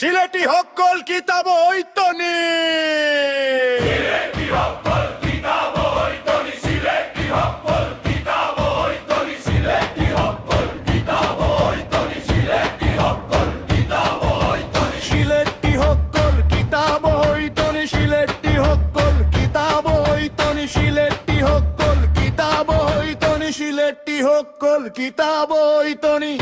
সিলেটি হক্কল কিতাব ঐতনি সিলেটি হক্কল কিতাব ঐতনি সিলেটি হক্কল কিতাব ঐতনি সিলেটি হক্কল কিতাব ঐতনি সিলেটি হক্কল কিতাব ঐতনি সিলেটি হক্কল কিতাব ঐতনি সিলেটি হক্কল কিতাব ঐতনি সিলেটি হক্কল কিতাব ঐতনি সিলেটি হক্কল কিতাব ঐতনি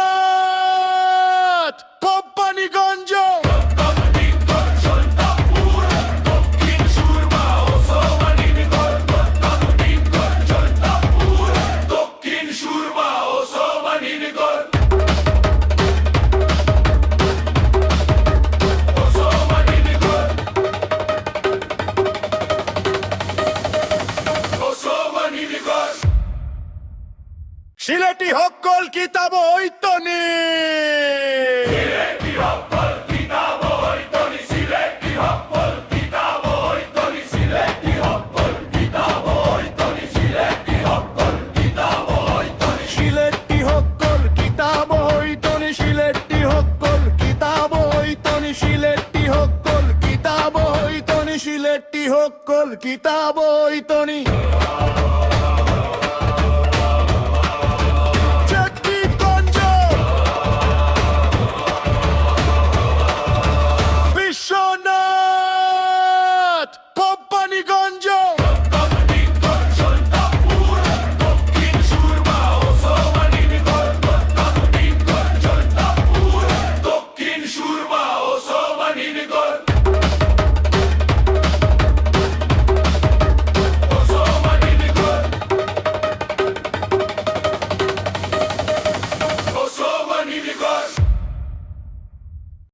বিশ্বনাথ কোম্পানিগঞ্জ দক্ষিণ জলদাপুর দক্ষিণ সুরমা ওসমানীনগর দক্ষিণ জলদাপুর দক্ষিণ সুরমা ওসমানীনগর ওসমানীনগর ওসমানীনগর সিলেটি হক্কল কিতাব ঐতনি সিলেটি হক্কল কিতাব ঐতনি সিলেটি হক্কল কিতাব ঐতনি সিলেটি হক্কল কিতাব ঐতনি সিলেটি হক্কল কিতাব ঐতনি সিলেটি হক্কল কিতাব ঐতনি সিলেটি হক্কল কিতাব ঐতনি সিলেটি হক্কল কিতাব ঐতনি সিলেটি হক্কল কিতাব ঐতনি জাকিগঞ্জ বিশ্বনাথ কোম্পানিগঞ্জ